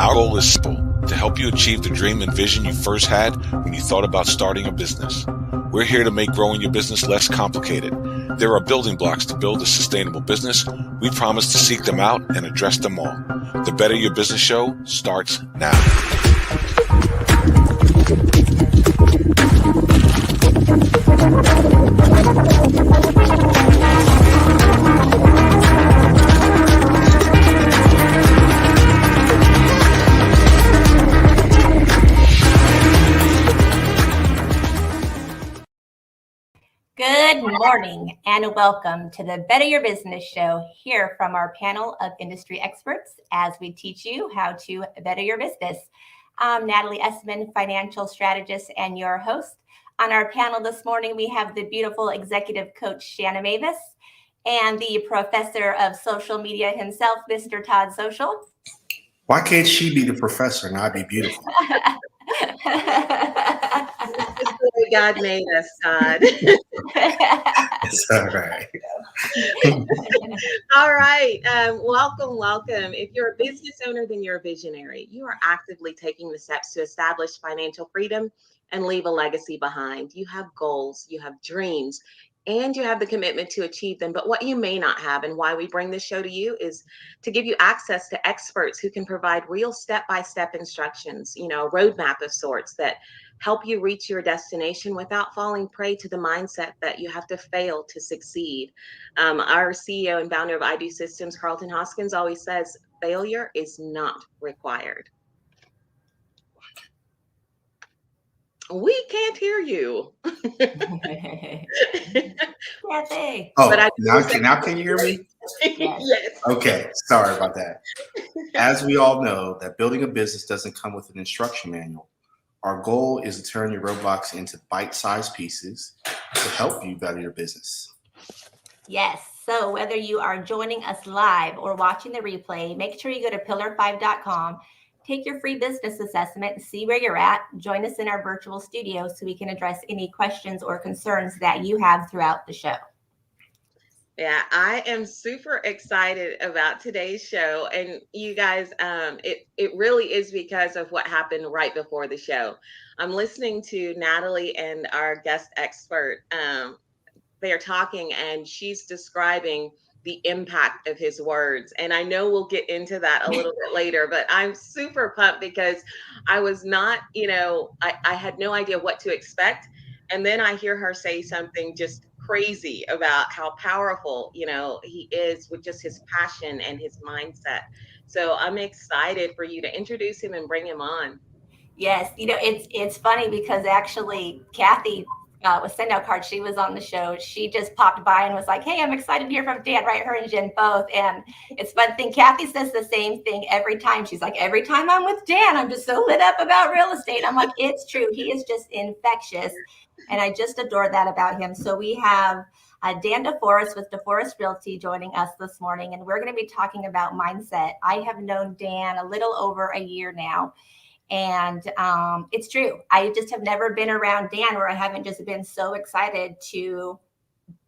Our goal is simple: to help you achieve the dream and vision you first had when you thought about starting a business. We're here to make growing your business less complicated. There are building blocks to build a sustainable business. We promise to seek them out and address them all. The Better Your Business Show starts now. Good morning and welcome to the Better Your Business Show, here from our panel of industry experts as we teach you how to better your business. I'm Natalie Essman, financial strategist and your host. On our panel this morning, we have the beautiful executive coach, Shanna Mavis, and the professor of social media himself, Mr. Todd Social. Why can't she be the professor and I be beautiful? This is the way God made us, Todd. It's all right. All right. Welcome. If you're a business owner, then you're a visionary. You are actively taking the steps to establish financial freedom and leave a legacy behind. You have goals, you have dreams, and you have the commitment to achieve them. But what you may not have, and why we bring this show to you, is to give you access to experts who can provide real step-by-step instructions, a roadmap of sorts that help you reach your destination without falling prey to the mindset that you have to fail to succeed. Our CEO and founder of I Do Systems, Carlton Hoskins, always says, failure is not required. We can't hear you. Now can you hear me? Yes. Okay, sorry about that. As we all know, that building a business doesn't come with an instruction manual. Our goal is to turn your roadblocks into bite-sized pieces to help you better your business. Yes. So whether you are joining us live or watching the replay, make sure you go to pillar5.com, take your free business assessment, see where you're at, join us in our virtual studio so we can address any questions or concerns that you have throughout the show. Yeah, I am super excited about today's show. And you guys, it really is because of what happened right before the show. I'm listening to Natalie and our guest expert. They are talking and she's describing the impact of his words. And I know we'll get into that a little bit later, but I'm super pumped because I was not, I had no idea what to expect. And then I hear her say something just crazy about how powerful, he is with just his passion and his mindset. So I'm excited for you to introduce him and bring him on. Yes. It's funny because actually Kathy was sending out cards. She was on the show. She just popped by and was like, hey, I'm excited to hear from Dan, right? Her and Jen both. And it's fun thing. Kathy says the same thing every time. She's like, every time I'm with Dan, I'm just so lit up about real estate. I'm like, it's true. He is just infectious. And I just adore that about him. So we have Dan DeForest with DeForest Realty joining us this morning. And we're going to be talking about mindset. I have known Dan a little over a year now. And it's true. I just have never been around Dan where I haven't just been so excited to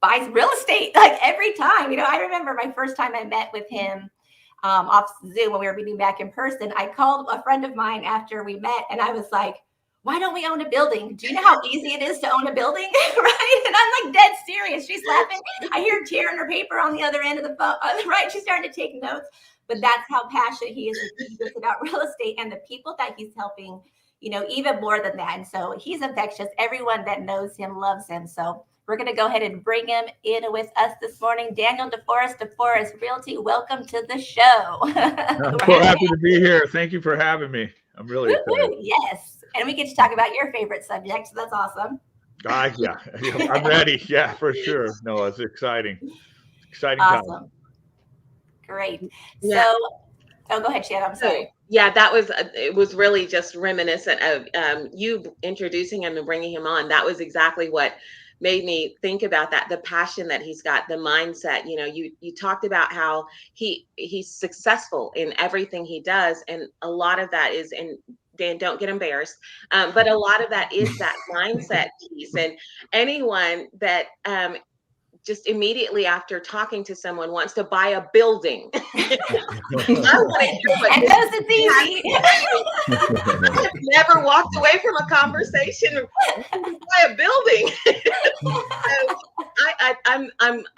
buy real estate like every time. I remember my first time I met with him off Zoom when we were meeting back in person. I called a friend of mine after we met and I was like, why don't we own a building? Do you know how easy it is to own a building? Right? And I'm like dead serious. She's laughing. I hear her tearing her paper on the other end of the phone. Right? She's starting to take notes. But that's how passionate he is about real estate and the people that he's helping, even more than that. And so he's infectious. Everyone that knows him loves him. So we're going to go ahead and bring him in with us this morning. Daniel DeForest Realty, welcome to the show. I'm so happy to be here. Thank you for having me. I'm really excited. Yes. And we get to talk about your favorite subject. So that's awesome. Yeah, I'm ready. Yeah, for sure. No, it's exciting. Exciting awesome. time. Great. Yeah. So, go ahead, Shannon. I'm sorry. Yeah, it was really just reminiscent of you introducing him and bringing him on. That was exactly what made me think about that. The passion that he's got, the mindset. You talked about how he's successful in everything he does, and a lot of that is in. Dan, don't get embarrassed. But a lot of that is that mindset piece, and anyone that just immediately after talking to someone wants to buy a building. I want to hear what And those it's easy. I have never walked away from a conversation buy a building. So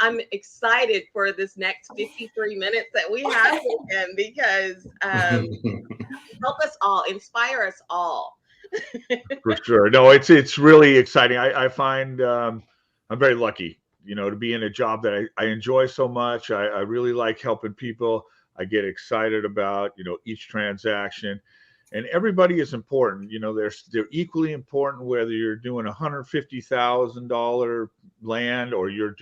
I'm excited for this next 53 minutes that we have with him, because help us all, inspire us all. For sure. No, it's really exciting. I find I'm very lucky, to be in a job that I enjoy so much. I really like helping people. I get excited about, each transaction, and everybody is important. They're equally important, whether you're doing $150,000 land or you're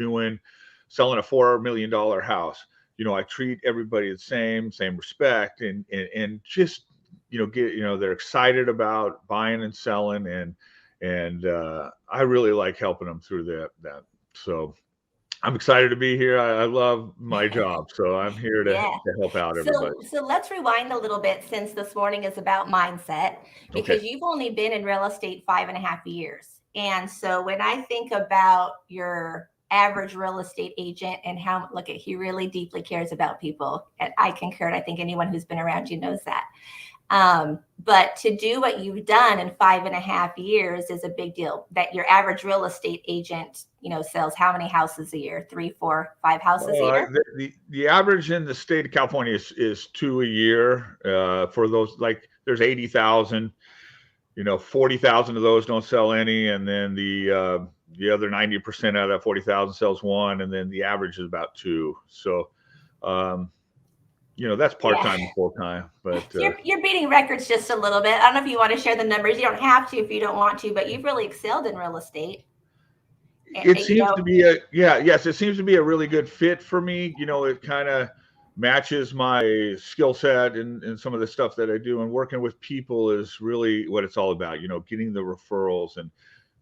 selling a $4 million house. I treat everybody the same respect, and just, they're excited about buying and selling, and I really like helping them through that. So I'm excited to be here. I love my job, so I'm here to help out everybody. So let's rewind a little bit, since this morning is about mindset, because you've only been in real estate 5.5 years. And so when I think about your average real estate agent and he really deeply cares about people. And I concur. I think anyone who's been around you knows that. But to do what you've done in 5.5 years is a big deal. That your average real estate agent, sells how many houses a year? 3, 4, 5 houses a year? The average in the state of California is 2 a year. For those, like, there's 80,000. 40,000 of those don't sell any, and then the other 90% out of that 40,000 sells one, and then the average is about 2. So, that's part-time and full-time. But you're beating records just a little bit. I don't know if you want to share the numbers. You don't have to if you don't want to, but you've really excelled in real estate. It seems to be it seems to be a really good fit for me. It kind of matches my skill set and some of the stuff that I do, and working with people is really what it's all about. Getting the referrals and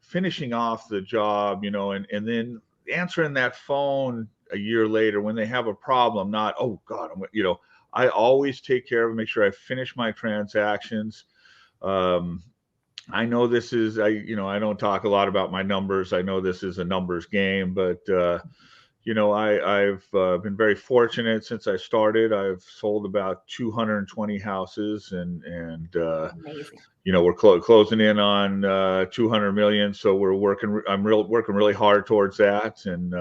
finishing off the job, and then answering that phone a year later when they have a problem. Not, oh God, I always take care of it, make sure I finish my transactions. I know this is, I don't talk a lot about my numbers. I know this is a numbers game, but I've been very fortunate since I started. I've sold about 220 houses, and amazing. We're closing in on 200 million. So I'm working really hard towards that, and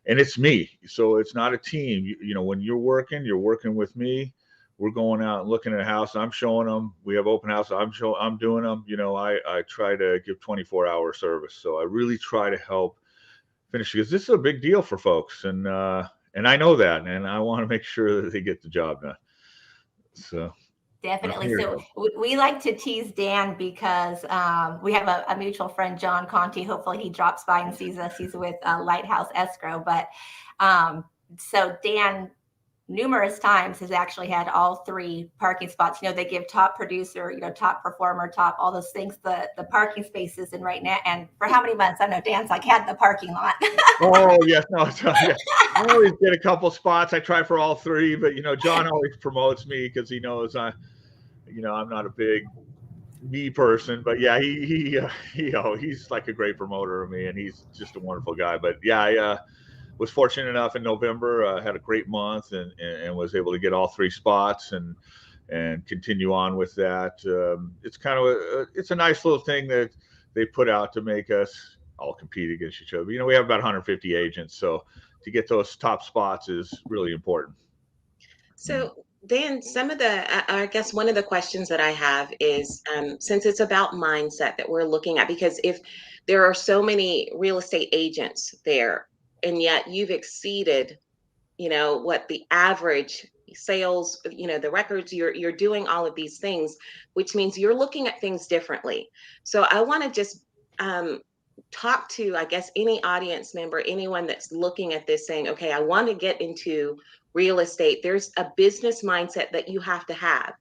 it's me. So it's not a team. When you're working with me. We're going out and looking at a house. I'm showing them. We have open house. I'm doing them. I try to give 24-hour service. So I really try to help finish, because this is a big deal for folks, and I know that, and I want to make sure that they get the job done. So definitely. So we like to tease Dan, because we have a mutual friend, John Conti. Hopefully he drops by and sees us. He's with Lighthouse Escrow. But so Dan numerous times has actually had all 3 parking spots. They give top producer, top performer, top, all those things, the parking spaces. And right now, and for how many months? I know Dan's like had the parking lot. Oh yes, no, I always get a couple spots. I try for all 3, but John always promotes me because he knows I'm not a big me person. But yeah, he's like a great promoter of me, and he's just a wonderful guy. But yeah, I was fortunate enough in November, had a great month, and was able to get all 3 spots and continue on with that. It's kind of it's a nice little thing that they put out to make us all compete against each other. We have about 150 agents, so to get those top spots is really important. So Dan, I guess one of the questions that I have is, since it's about mindset that we're looking at, because if there are so many real estate agents there, and yet you've exceeded, what the average sales, the records, you're doing all of these things, which means you're looking at things differently. So I want to just talk to, I guess, any audience member, anyone that's looking at this saying, okay, I want to get into real estate. There's a business mindset that you have to have.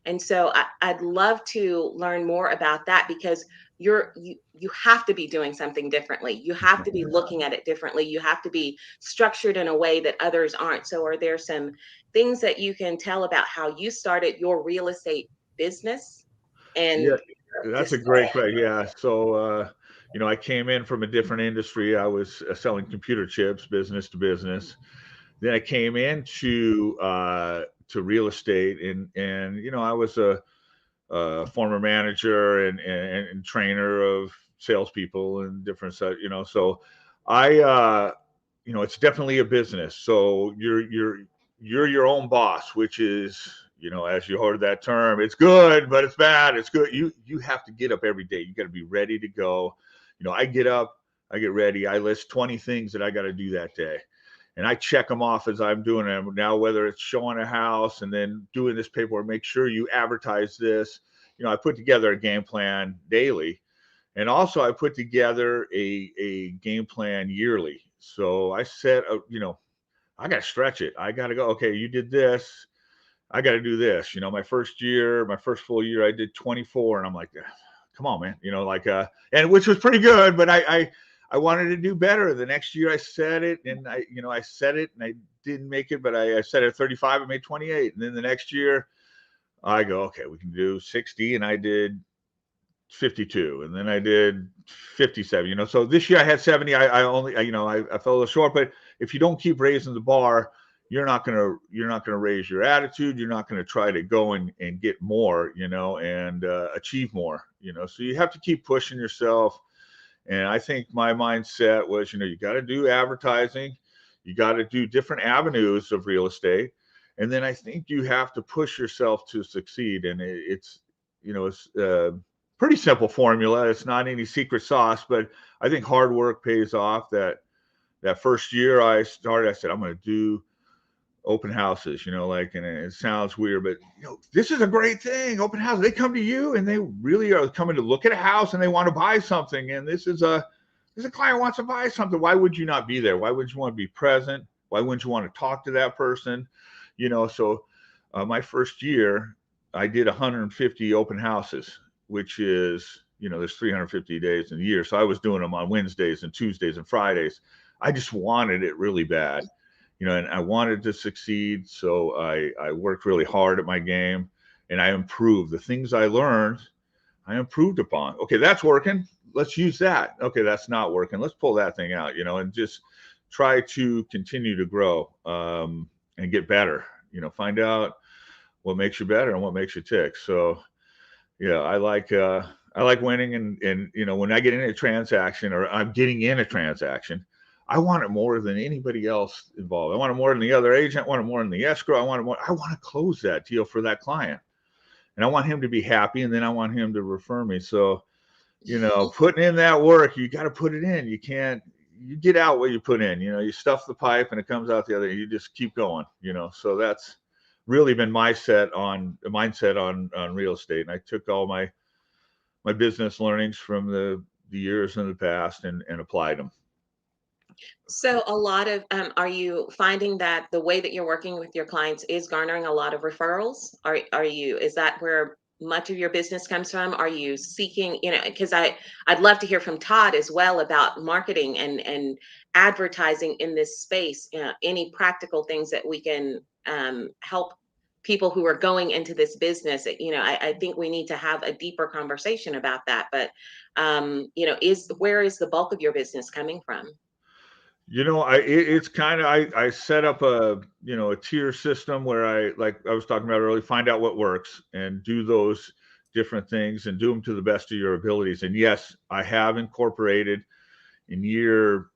And so I'd love to learn more about that, because you have to be doing something differently. You have to be looking at it differently. You have to be structured in a way that others aren't. So are there some things that you can tell about how you started your real estate business? And yeah, that's a great question. Yeah. So, I came in from a different industry. I was selling computer chips, business to business. Then I came into to real estate, and I was a former manager and trainer of salespeople and different stuff. So I it's definitely a business. So you're your own boss, which is, as you heard that term, it's good, but it's bad. It's good. You have to get up every day. You got to be ready to go. I get up, I get ready, I list 20 things that I got to do that day. And I check them off as I'm doing them. Now, whether it's showing a house and then doing this paperwork, make sure you advertise this. I put together a game plan daily. And also I put together a game plan yearly. So I set, I got to stretch it. I got to go, okay, you did this. I got to do this. My first full year, I did 24. And I'm like, come on, man. And which was pretty good, but I wanted to do better. The next year I set it, and I set it and I didn't make it, but I set it at 35, I made 28. And then the next year I go, okay, we can do 60. And I did 52. And then I did 57, so this year I had 70. I only, I fell a little short, but if you don't keep raising the bar, you're not going to raise your attitude. You're not going to try to go and get more, and achieve more, so you have to keep pushing yourself. And I think my mindset was, you got to do advertising, you got to do different avenues of real estate. And then I think you have to push yourself to succeed. And it's a pretty simple formula. It's not any secret sauce, but I think hard work pays off. That first year I started, I said, I'm going to do open houses, and it sounds weird, but this is a great thing. Open houses, they come to you and they really are coming to look at a house and they want to buy something. And this is a client wants to buy something. Why would you not be there? Why would you want to be present? Why wouldn't you want to talk to that person? So my first year I did 150 open houses, which is, there's 350 days in a year. So I was doing them on Wednesdays and Tuesdays and Fridays. I just wanted it really bad. And I wanted to succeed. So I worked really hard at my game, and I improved the things I learned. I improved upon. Okay, that's working. Let's use that. Okay, that's not working. Let's pull that thing out, and just try to continue to grow and get better. Find out what makes you better and what makes you tick. So, I like winning, and when I get in a transaction or I'm getting in a transaction, I want it more than anybody else involved. I want it more than the other agent. I want it more than the escrow. I want to close that deal for that client. And I want him to be happy. And then I want him to refer me. So, putting in that work, you got to put it in. You get out what you put in. You stuff the pipe and it comes out the other. You just keep going, So that's really been my mindset on real estate. And I took all my business learnings from the years in the past and applied them. So a lot of, are you finding that the way that you're working with your clients is garnering a lot of referrals? Is that where much of your business comes from? Are you seeking, because I'd love to hear from Todd as well about marketing and advertising in this space, any practical things that we can help people who are going into this business. I think we need to have a deeper conversation about that, but where is the bulk of your business coming from? It's kind of, I set up a tier system where like I was talking about earlier, find out what works and do those different things and do them to the best of your abilities. And yes, I have incorporated in year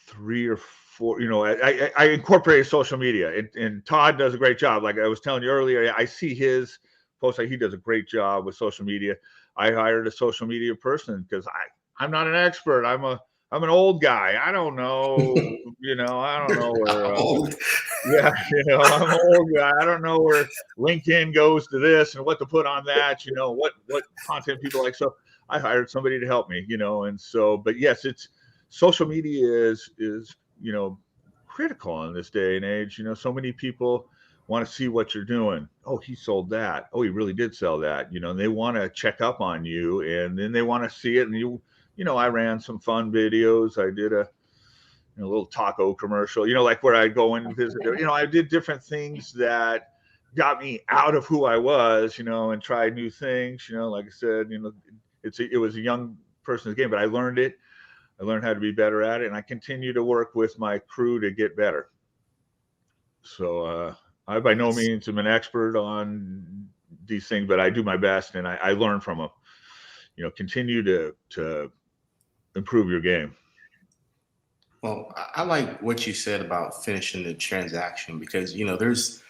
3 or 4, I incorporated social media, and Todd does a great job. Like I was telling you earlier, I see his posts, he does a great job with social media. I hired a social media person because I'm not an expert. I'm an old guy. I don't know, I don't know where, I'm an old guy. I don't know where LinkedIn goes to this and what to put on that, what content people like. So I hired somebody to help me, and so, but yes, social media is, critical in this day and age. So many people want to see what you're doing. Oh, he sold that. Oh, he really did sell that, and they want to check up on you, and then they want to see it. And I ran some fun videos. I did a little taco commercial, like where I go in and visit. I did different things that got me out of who I was, and tried new things. Like I said, it was a young person's game, but I learned it. I learned how to be better at it, and I continue to work with my crew to get better. So I by no means am an expert on these things, but I do my best, and I learn from them. Continue to improve your game. Well, I like what you said about finishing the transaction because, there's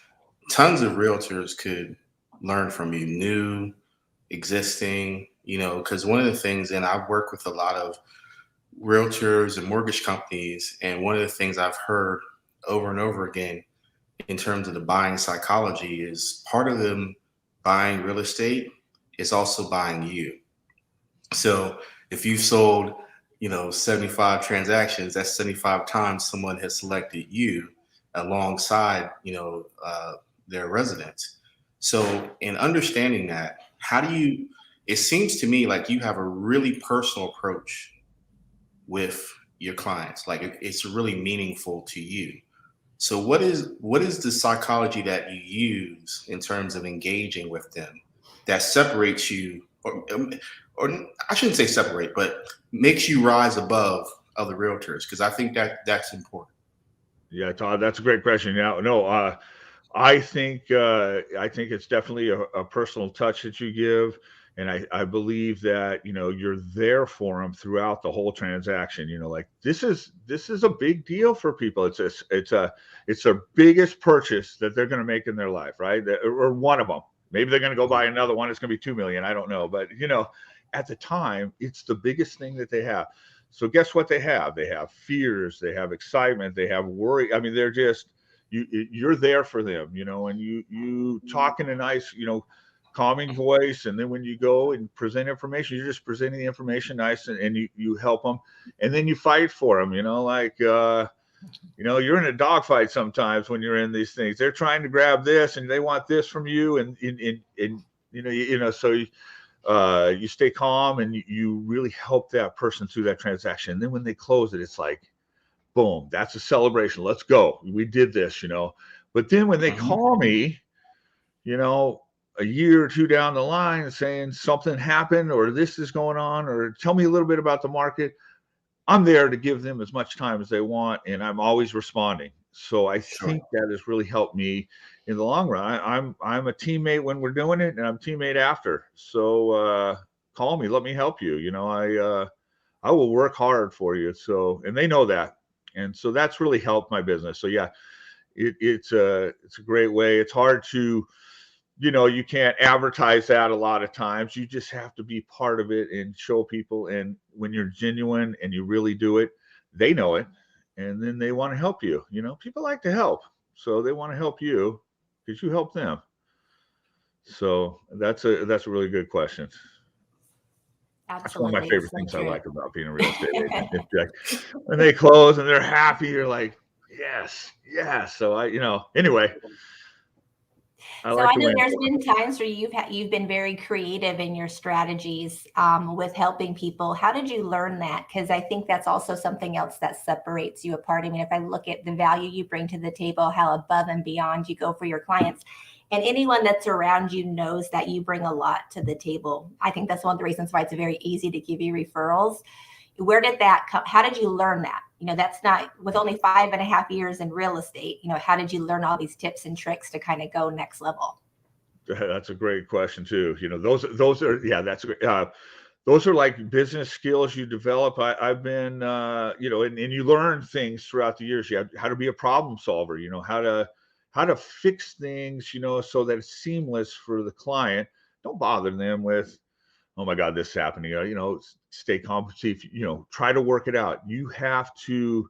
tons of realtors could learn from you, new, existing, because one of the things, and I work with a lot of realtors and mortgage companies, and one of the things I've heard over and over again in terms of the buying psychology is part of them buying real estate is also buying you. So if you've sold, 75 transactions, that's 75 times someone has selected you alongside, their residents. So in understanding that, it seems to me like you have a really personal approach with your clients. Like it's really meaningful to you. So what is the psychology that you use in terms of engaging with them that separates you, or I shouldn't say separate, but makes you rise above other realtors? Because I think that's important. Yeah, Todd, that's a great question. Yeah, no, I think it's definitely a personal touch that you give, and I believe that you're there for them throughout the whole transaction. Like this is a big deal for people. It's their biggest purchase that they're going to make in their life, right? Or one of them. Maybe they're going to go buy another one. It's going to be 2 million. I don't know, but at the time, it's the biggest thing that they have. So guess what they have? They have fears. They have excitement. They have worry. I mean, they're just you're there for them, and you talk in a nice, calming voice. And then when you go and present information, you're just presenting the information nice, and you help them, and then you fight for them, you're in a dogfight sometimes when you're in these things. They're trying to grab this and they want this from you. And so you stay calm and you really help that person through that transaction. And then when they close it, it's like, boom, that's a celebration. Let's go. We did this, But then when they call me, a year or two down the line saying something happened or this is going on or tell me a little bit about the market, I'm there to give them as much time as they want, and I'm always responding. So I think that has really helped me in the long run. I'm a teammate when we're doing it, and I'm a teammate after. So call me, let me help you. I will work hard for you. So, and they know that, and so that's really helped my business. So yeah, it's a great way. It's hard to, you can't advertise that a lot of times. You just have to be part of it and show people. And when you're genuine and you really do it, they know it. And then they want to help you. People like to help. So they want to help you because you help them. So that's a really good question. Absolutely. That's one of my favorite things I like about being a real estate agent. Like, when they close and they're happy, you're like, yes. So anyway. I know there's been times where you've been very creative in your strategies with helping people. How did you learn that? Because I think that's also something else that separates you apart. I mean, if I look at the value you bring to the table, how above and beyond you go for your clients, and anyone that's around you knows that you bring a lot to the table. I think that's one of the reasons why it's very easy to give you referrals. Where did that come? How did you learn that? That's not with only 5.5 years in real estate. How did you learn all these tips and tricks to kind of go next level? That's a great question too. Those are, yeah, that's great. Those are like business skills you develop. I've been, and you learn things throughout the years. You have how to be a problem solver, how to fix things, so that it's seamless for the client. Don't bother them with, oh my God, this is happening. Stay calm. Try to work it out. You have to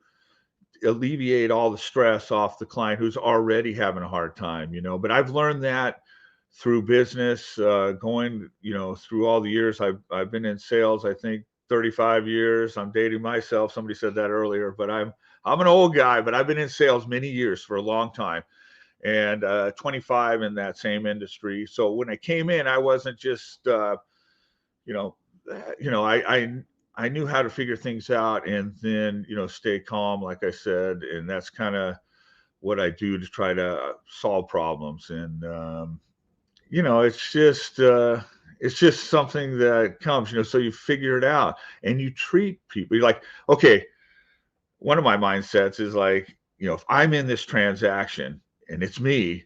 alleviate all the stress off the client who's already having a hard time, But I've learned that through business, going, through all the years. I've been in sales, I think 35 years. I'm dating myself. Somebody said that earlier, but I'm an old guy, but I've been in sales many years for a long time. And 25 in that same industry. So when I came in, I wasn't just I knew how to figure things out and then, stay calm, like I said, and that's kind of what I do to try to solve problems. And, it's just, It's just something that comes, so you figure it out and you treat people. You're like, okay, one of my mindsets is like, if I'm in this transaction and it's me,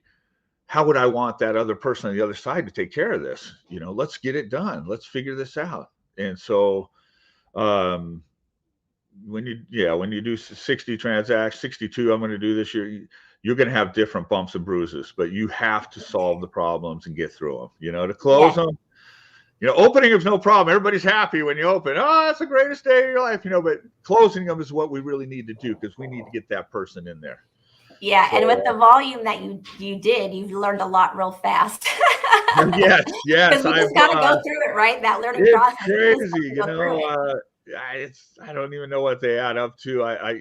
how would I want that other person on the other side to take care of this? Let's get it done. Let's figure this out. And so, when you do 60 transactions, 62, I'm going to do this year, you're going to have different bumps and bruises, but you have to solve the problems and get through them, to close them. Opening is no problem. Everybody's happy when you open. Oh, that's the greatest day of your life, but closing them is what we really need to do, because we need to get that person in there. Yeah, so, and with the volume that you did, you've learned a lot real fast. Yes. Because we just got to go through it, right? That learning process. It's crazy, I don't even know what they add up to. I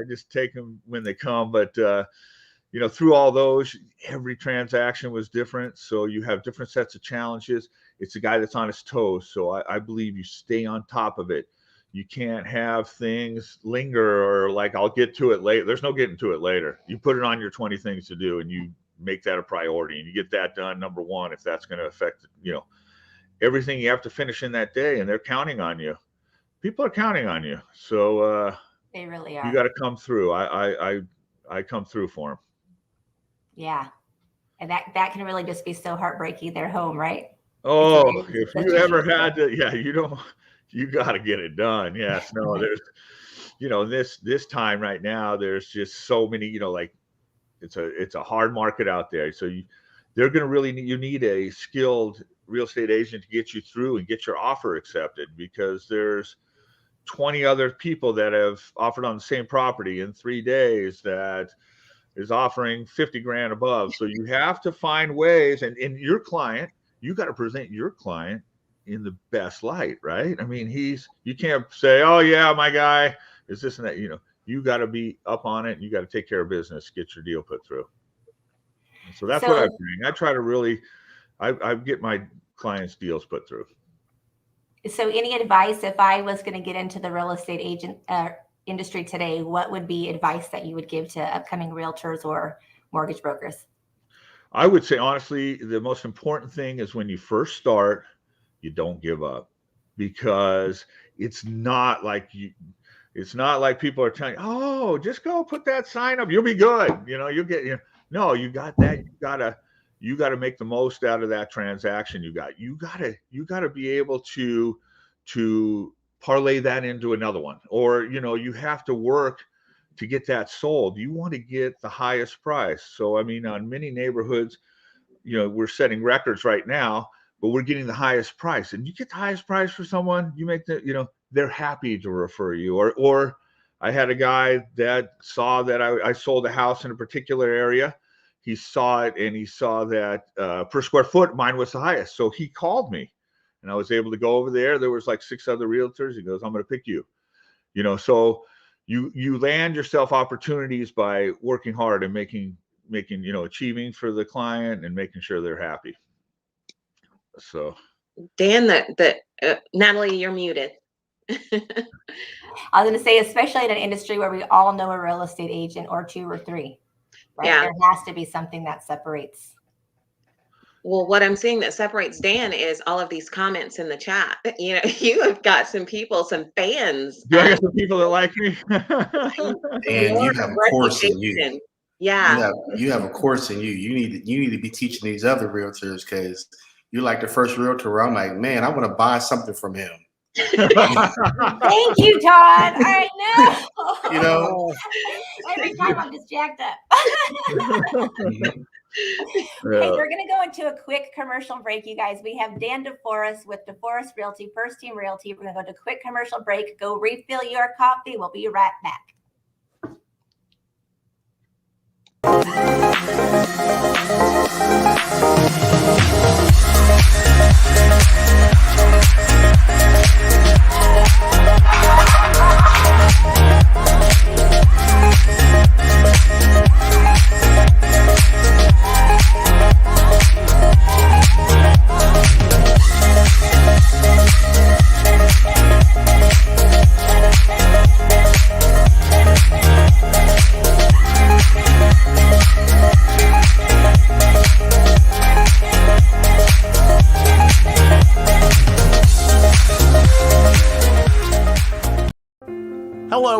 just take them when they come, but through all those, every transaction was different. So you have different sets of challenges. It's a guy that's on his toes. So I believe you stay on top of it. You can't have things linger or like, I'll get to it later. There's no getting to it later. You put it on your 20 things to do and you make that a priority and you get that done. Number one, if that's going to affect, everything you have to finish in that day, and they're counting on you. People are counting on you. So they really are. You got to come through. I come through for them. Yeah. And that can really just be so heartbreaking. They're home, right? Oh, if you ever had to, you got to get it done. Yes. No, there's, this time right now, there's just so many, it's a hard market out there. So they're going to really you need a skilled real estate agent to get you through and get your offer accepted, because there's 20 other people that have offered on the same property in 3 days that is offering 50 grand above. So you have to find ways, and in your client, you got to present your client in the best light, right? I mean, you can't say, oh yeah, my guy is this and that, you got to be up on it and you got to take care of business, get your deal put through. And so that's what I bring. I try to really, I get my clients' deals put through. So any advice, if I was going to get into the real estate agent industry today, what would be advice that you would give to upcoming realtors or mortgage brokers? I would say, honestly, the most important thing is when you first start, you don't give up, because it's not like people are telling you, oh, just go put that sign up, you'll be good. You'll get, no, you got that. You got to make the most out of that transaction. You got to be able to parlay that into another one, or, you have to work to get that sold. You want to get the highest price. So, I mean, on many neighborhoods, we're setting records right now, but we're getting the highest price, and you get the highest price for someone, you make they're happy to refer you. Or I had a guy that saw that I sold a house in a particular area. He saw it and he saw that per square foot, mine was the highest. So he called me and I was able to go over there. There was like 6 other realtors. He goes, I'm going to pick you, so you land yourself opportunities by working hard and making, achieving for the client and making sure they're happy. So Dan, Natalie, you're muted. I was going to say, especially in an industry where we all know a real estate agent or 2 or 3, right? Yeah. There has to be something that separates. Well, what I'm seeing that separates Dan is all of these comments in the chat. You have got some people, some fans. Do I got some people that like me? And you have a course in you. Yeah. You have a course in you. You need to be teaching these other realtors, because you're like the first realtor where I'm like, man, I want to buy something from him. Thank you, Todd. I know. Every time I'm just jacked up. Okay, we're going to go into a quick commercial break, you guys. We have Dan DeForest with DeForest Realty, First Team Realty. We're going to go to a quick commercial break. Go refill your coffee. We'll be right back.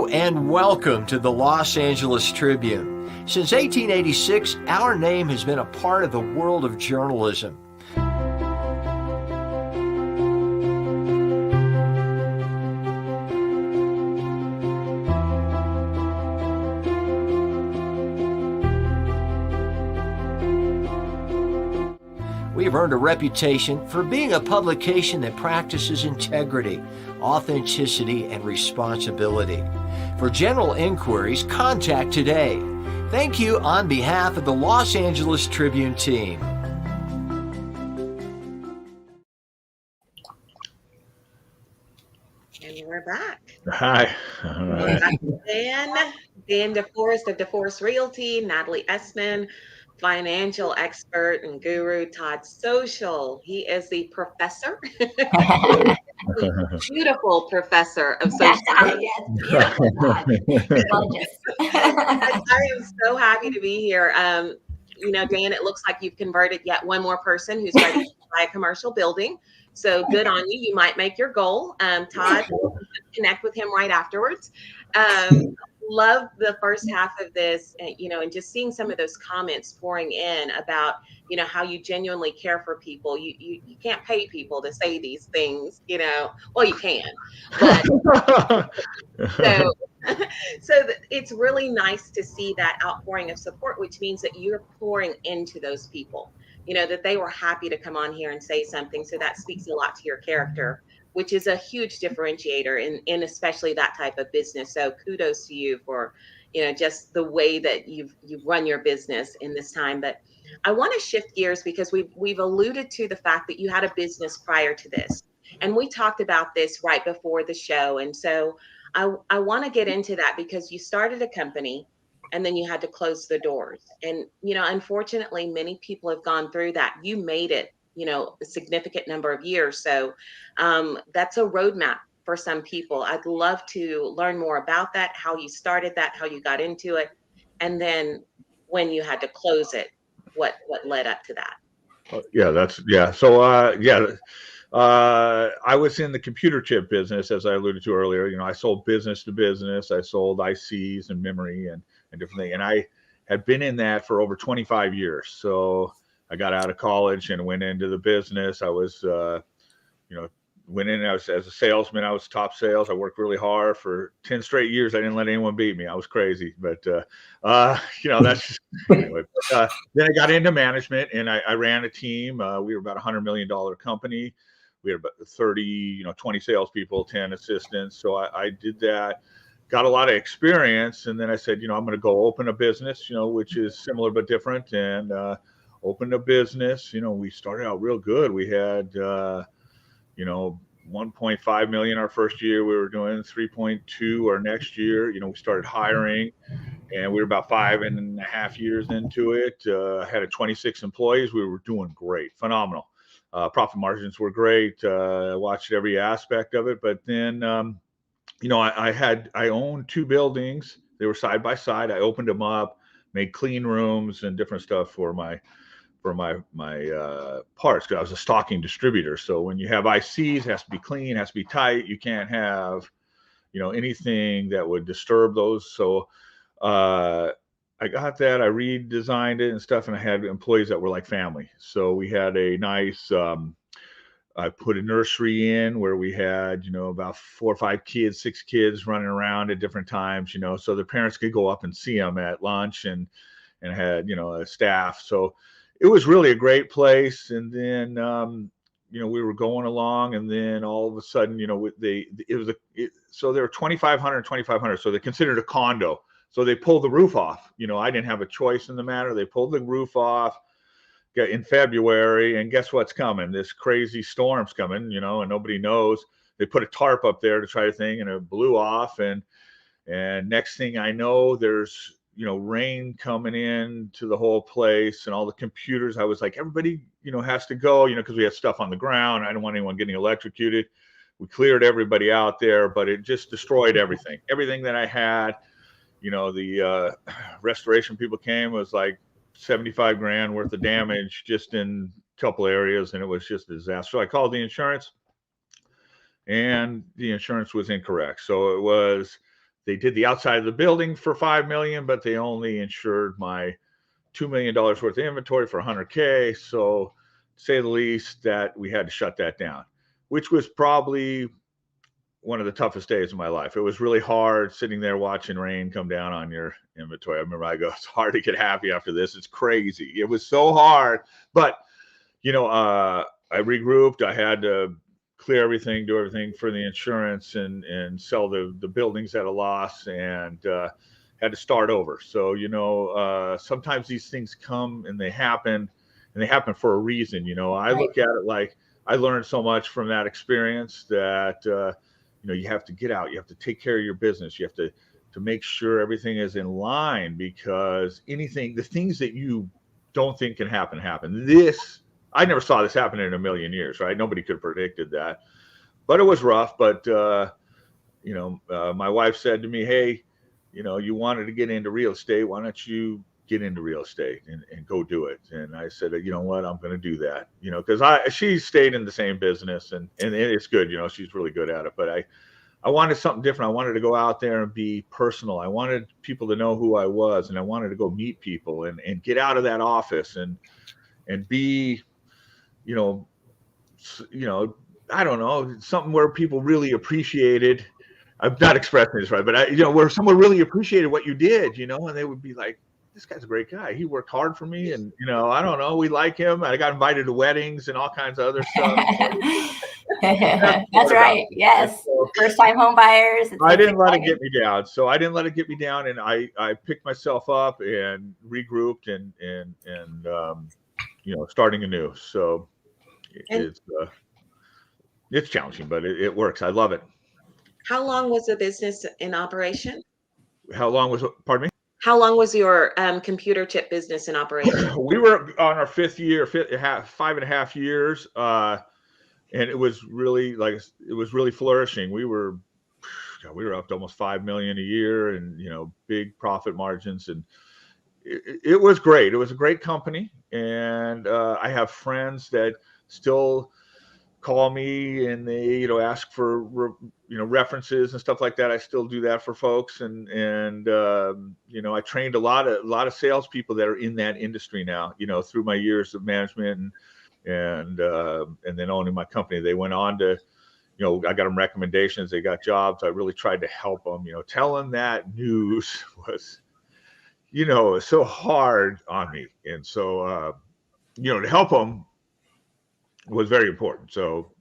Hello and welcome to the Los Angeles Tribune. Since 1886, our name has been a part of the world of journalism. We have earned a reputation for being a publication that practices integrity, authenticity, and responsibility. For general inquiries, contact today. Thank you on behalf of the Los Angeles Tribune team. And we're back. Hi. We're back to Dan DeForest of DeForest Realty, Natalie Essman, financial expert and guru, Todd Social. He is the professor, beautiful professor of social. Yes, beautiful. Gorgeous. I am so happy to be here. Dan, it looks like you've converted yet one more person who's ready to buy a commercial building. So good on you. You might make your goal. Todd, connect with him right afterwards. Love the first half of this, and just seeing some of those comments pouring in about, how you genuinely care for people. You can't pay people to say these things, well, you can, but so it's really nice to see that outpouring of support, which means that you're pouring into those people, that they were happy to come on here and say something. So that speaks a lot to your character, which is a huge differentiator in especially that type of business. So kudos to you for, just the way that you've run your business in this time. But I want to shift gears because we've alluded to the fact that you had a business prior to this. And we talked about this right before the show. And so I want to get into that because you started a company and then you had to close the doors. And, unfortunately, many people have gone through that. You made it, a significant number of years. So that's a roadmap for some people. I'd love to learn more about that, how you started that, how you got into it, and then when you had to close it, what led up to that. So I was in the computer chip business, as I alluded to earlier. I sold business to business. I sold ICs and memory and different things. And I had been in that for over 25 years. So I got out of college and went into the business. I was, went in, as a salesman. I was top sales. I worked really hard for 10 straight years. I didn't let anyone beat me. I was crazy, but, that's just, anyway. Then I got into management and I ran a team. We were about $100 million company. We had about 20 salespeople, 10 assistants. So I did that, got a lot of experience. And then I said, I'm going to go open a business, which is similar but different. And opened a business. We started out real good. We had, 1.5 million our first year. We were doing 3.2 our next year. We started hiring and we were about 5.5 years into it. Had 26 employees. We were doing great, phenomenal. Profit margins were great. Watched every aspect of it. But then, I owned 2 buildings. They were side by side. I opened them up, made clean rooms and different stuff for my parts, because I was a stocking distributor. So when you have ICs, it has to be clean, has to be tight. You can't have, anything that would disturb those. So I got that. I redesigned it and stuff, and I had employees that were like family. So we had a nice, I put a nursery in where we had, about 4 or 5 kids, 6 kids running around at different times, so the parents could go up and see them at lunch and had, a staff. So it was really a great place. And then, we were going along, and then all of a sudden, so there were 2,500, so they considered a condo. So they pulled the roof off. I didn't have a choice in the matter. They pulled the roof off in February, and guess what's coming? This crazy storm's coming, and nobody knows. They put a tarp up there to try to thing, and it blew off. And next thing I know, there's, rain coming in to the whole place and all the computers. I was like, everybody, has to go, because we had stuff on the ground. I don't want anyone getting electrocuted. We cleared everybody out there, but it just destroyed everything that I had. The restoration people came, was like 75 grand worth of damage just in a couple areas, and it was just a disaster. So I called the insurance, and the insurance was incorrect. So it was they did the outside of the building for $5 million, but they only insured my $2 million worth of inventory for $100K. So, to say the least, that we had to shut that down, which was probably one of the toughest days of my life. It was really hard sitting there watching rain come down on your inventory. I remember I go, it's hard to get happy after this. It's crazy. It was so hard, but I regrouped. I had to clear everything, do everything for the insurance, and sell the buildings at a loss, and had to start over. So sometimes these things come and they happen for a reason. I look at it like I learned so much from that experience that you have to get out, you have to take care of your business, you have to make sure everything is in line, because the things that you don't think can happen. I never saw this happen in a million years, right? Nobody could have predicted that, but it was rough. But my wife said to me, hey, you wanted to get into real estate, why don't you get into real estate and go do it? And I said, you know what, I'm going to do that, because she stayed in the same business, and it's good, she's really good at it. But I wanted something different. I wanted to go out there and be personal. I wanted people to know who I was, and I wanted to go meet people and get out of that office and be, I don't know, something where people really appreciated. I'm not expressing this right, but where someone really appreciated what you did, and they would be like, this guy's a great guy. He worked hard for me, and I don't know, we like him. I got invited to weddings and all kinds of other stuff. That's right. Yes. So, first-time home buyers. I didn't let it get me down. So I didn't let it get me down, and I picked myself up and regrouped and starting anew. So it's challenging, but it works. I love it. How long was the business in operation? Pardon me? How long was your computer chip business in operation? We were on our 5.5 years. And it was really flourishing. We were up to almost $5 million a year, and big profit margins, and it was great. It was a great company, and I have friends that still call me and they ask for references and stuff like that. I still do that for folks, and I trained a lot of salespeople that are in that industry now. Through my years of management and then owning my company. They went on to, I got them recommendations. They got jobs. I really tried to help them. Telling that news was, so hard on me, and so to help them was very important. So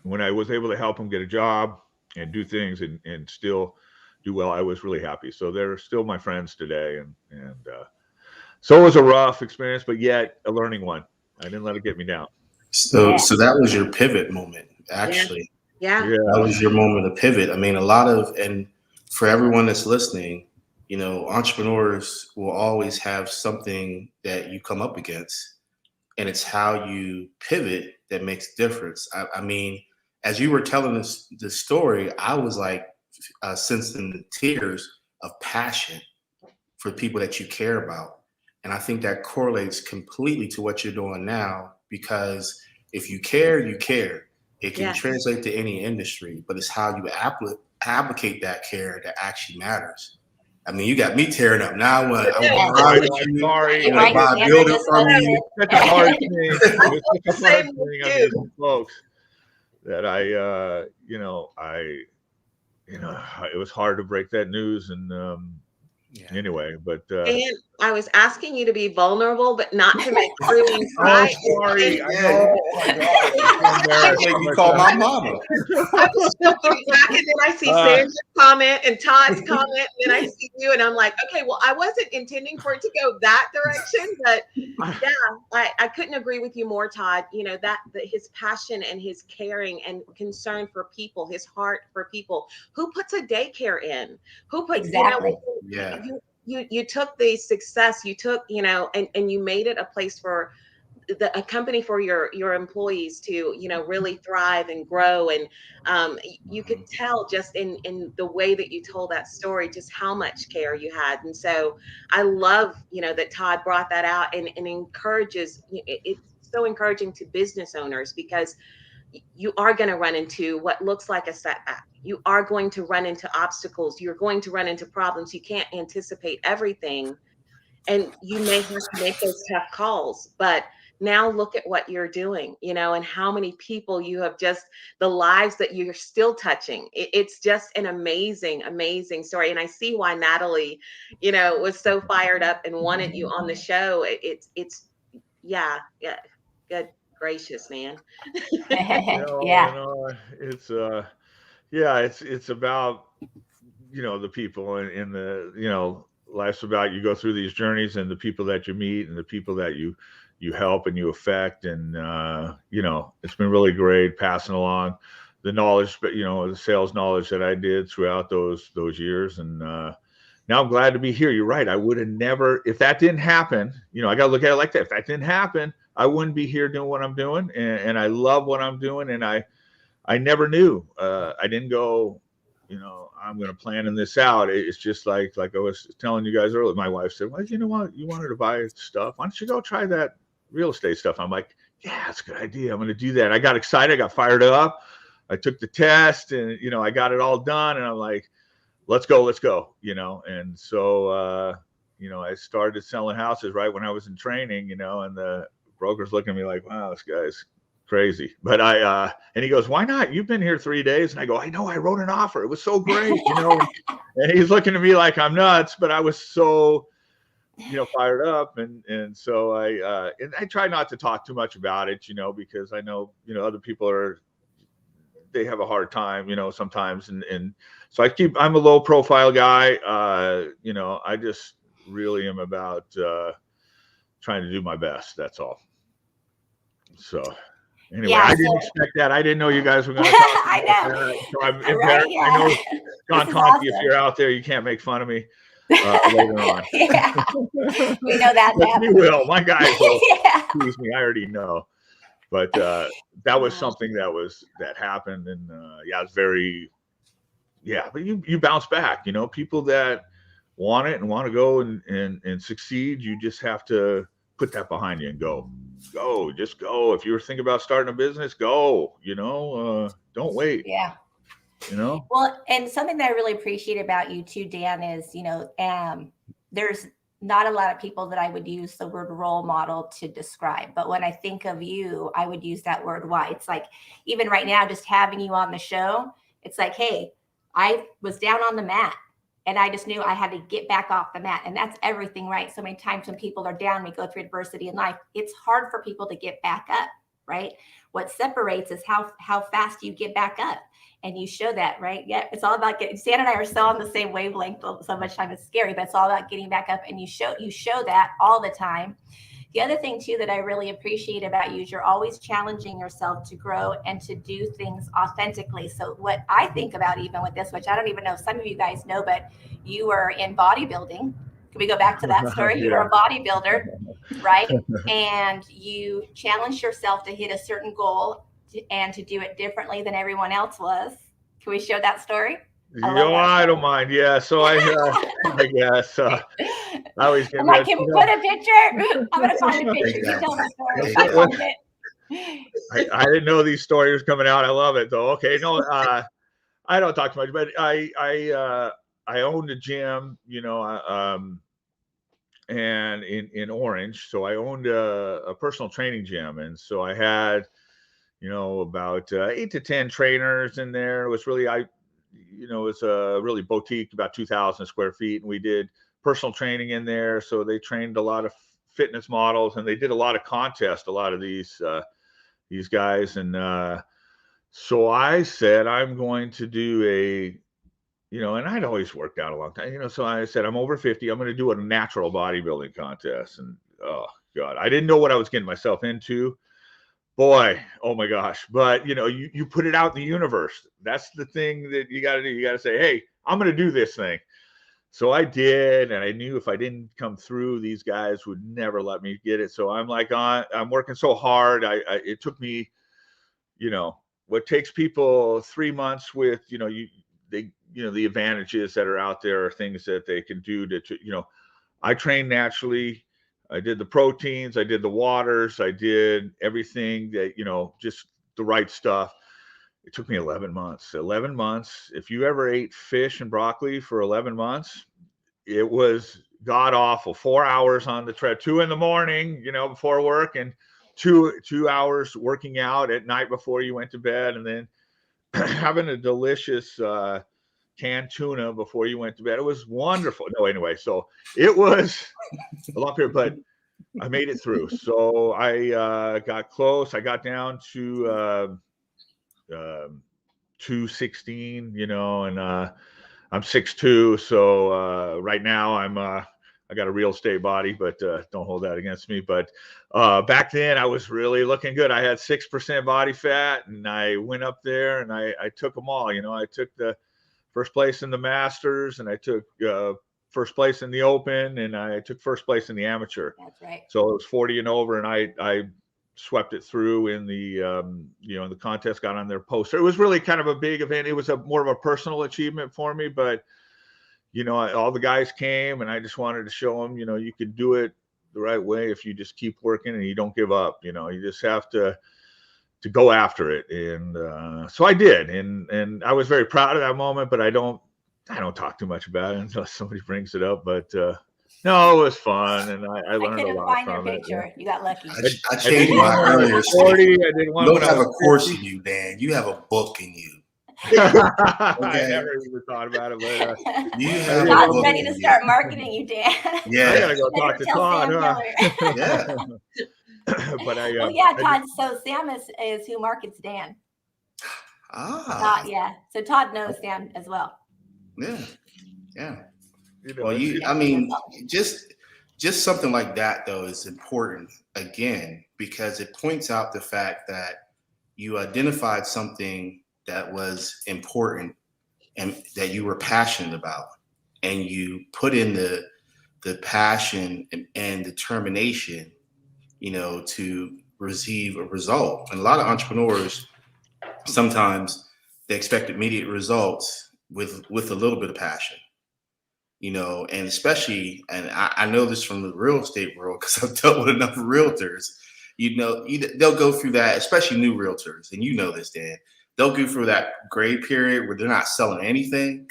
when I was able to help them get a job and do things and still do well, I was really happy. So they're still my friends today, and so it was a rough experience, but yet a learning one. I didn't let it get me down. So that was your pivot moment, actually. Yeah. That was your moment of pivot. I mean, and for everyone that's listening, entrepreneurs will always have something that you come up against, and it's how you pivot that makes a difference. I mean, as you were telling this story, I was like sensing the tears of passion for people that you care about. And I think that correlates completely to what you're doing now, because if you care, you care. It can translate to any industry, but it's how you applicate that care that actually matters. I mean, you got me tearing up now. I want to ride with you. Sorry. I buy a building from you. That's a hard thing. It's a hard thing on these folks that it was hard to break that news, and anyway, but and I was asking you to be vulnerable, but not to make everything cry. Sorry. I know. Oh my God. You call my mama. I was looking back, and then I see Sandra's comment and Todd's comment, and then I see you, and I'm like, okay, well, I wasn't intending for it to go that direction, but yeah, I couldn't agree with you more, Todd. That his passion and his caring and concern for people, his heart for people. Who puts a daycare in? Who puts exactly? You took the success, you took, and you made it a place for a company for your employees to, really thrive and grow. And you could tell just in the way that you told that story, just how much care you had. And so I love, that Todd brought that out and encourages, it's so encouraging to business owners, because you are going to run into what looks like a setback. You are going to run into obstacles. You're going to run into problems. You can't anticipate everything. And you may have to make those tough calls. But now look at what you're doing, and how many people you have just, the lives that you're still touching. It's just an amazing, amazing story. And I see why Natalie, was so fired up and wanted you on the show. Yeah, yeah. Good gracious, man. Yeah. It's yeah, it's about the people and the life's about, you go through these journeys and the people that you meet and the people that you help and you affect, and it's been really great passing along the knowledge, but the sales knowledge that I did throughout those years. And now I'm glad to be here. You're right. I would have never, if that didn't happen, I got to look at it like that. If that didn't happen, I wouldn't be here doing what I'm doing. And I love what I'm doing. And I never knew. I didn't go, I'm going to plan this out. It's just like I was telling you guys earlier. My wife said, well, you know what? You wanted to buy stuff. Why don't you go try that real estate stuff? I'm like, yeah, that's a good idea. I'm going to do that. I got excited. I got fired up. I took the test and, I got it all done. And I'm like, let's go. And so, I started selling houses right when I was in training, and the broker's looking at me like, wow, this guy's crazy. But and he goes, why not? You've been here 3 days. And I go, I know, I wrote an offer. It was so great, and he's looking at me like I'm nuts, but I was so, fired up. And so I try not to talk too much about it, because I know, other people they have a hard time, sometimes. And so I'm a low profile guy. I just really am about trying to do my best. That's all. So anyway, I didn't expect that. I didn't know you guys were going to talk. I know. So I'm embarrassed. Yeah. I know, John Conti, awesome. If you're out there, you can't make fun of me later on. Yeah, we know that. You will. My guys will. Yeah. Excuse me. I already know. But that was something that happened, and it's very, but you bounce back. People that want it and want to go and succeed, you just have to put that behind you and just go. If you're thinking about starting a business, go. Don't wait. Yeah. Well, and something that I really appreciate about you too, Dan, is there's not a lot of people that I would use the word role model to describe. But when I think of you, I would use that word why. It's like, even right now, just having you on the show, it's like, hey, I was down on the mat and I just knew I had to get back off the mat. And that's everything, right? So many times when people are down, we go through adversity in life, it's hard for people to get back up, right? What separates is how fast you get back up. And you show that, right? Yeah, it's all about getting. Stan and I are so on the same wavelength. So much time it's scary, but it's all about getting back up. And you show that all the time. The other thing too that I really appreciate about you is you're always challenging yourself to grow and to do things authentically. So what I think about even with this, which I don't even know if some of you guys know, but you were in bodybuilding. Can we go back to that story? Yeah. You were a bodybuilder, right? And you challenged yourself to hit a certain goal and to do it differently than everyone else was. Can we show that story? I don't mind. Yeah. So I guess I always get. I'm like, can we put a picture? I'm gonna find a picture. You tell the story. I found it. I didn't know these stories were coming out. I love it though. Okay, no, I don't talk too much, but I owned a gym, and in Orange, so I owned a personal training gym, and so I had, about 8 to 10 trainers in there. It was really, it's a really boutique, about 2,000 square feet. And we did personal training in there. So they trained a lot of fitness models and they did a lot of contests, a lot of these guys. And so I said, I'm going to do and I'd always worked out a long time, so I said, I'm over 50. I'm going to do a natural bodybuilding contest. And oh God, I didn't know what I was getting myself into. Boy, oh my gosh. But, you put it out in the universe. That's the thing that you got to do. You got to say, hey, I'm going to do this thing. So I did. And I knew if I didn't come through, these guys would never let me get it. So I'm like, I'm working so hard. It took me, what takes people 3 months with, the advantages that are out there are things that they can do to I train naturally. I did the proteins, I did the waters, I did everything that, just the right stuff. It took me 11 months. 11 months. If you ever ate fish and broccoli for 11 months, it was god awful. 4 hours on the tread, 2 a.m, before work, and two hours working out at night before you went to bed, and then having a delicious canned tuna before you went to bed. It was wonderful. No, anyway, so it was a long period, but I made it through. So I got close. I got down to 216, and I'm 6'2". So right now I got a real estate body, but don't hold that against me. But back then I was really looking good. I had 6% body fat, and I went up there and I took them all. I took the first place in the Masters, and I took first place in the Open, and I took first place in the Amateur. That's right. So it was 40 and over, and I swept it through in the the contest, got on their poster. It was really kind of a big event. It was more of a personal achievement for me, but all the guys came, and I just wanted to show them, you can do it the right way if you just keep working and you don't give up. You just have to go after it, and so I did, and I was very proud of that moment. But I don't talk too much about it until somebody brings it up. But no, it was fun, and I learned a lot find from your it. picture. You got lucky. I changed my earlier 40. statement. I did one. You don't when have I a was course 50. in you, Dan. You have a book in you. I Okay. never even thought about it, but You have a Todd's book ready in to you. start marketing you, Dan. I Yeah. gotta go talk to Tell Todd. Sam Huh? Miller. Yeah. But Well, yeah, Todd. So Sam is who markets Dan. Ah. Todd, yeah. So Todd knows Sam as well. Yeah. Yeah. Well, Just something like that though is important again because it points out the fact that you identified something that was important and that you were passionate about, and you put in the passion and determination, to receive a result. And a lot of entrepreneurs sometimes they expect immediate results with a little bit of passion. And especially, and I know this from the real estate world because I've dealt with enough realtors, they'll go through that, especially new realtors. And this, Dan, they'll go through that gray period where they're not selling anything.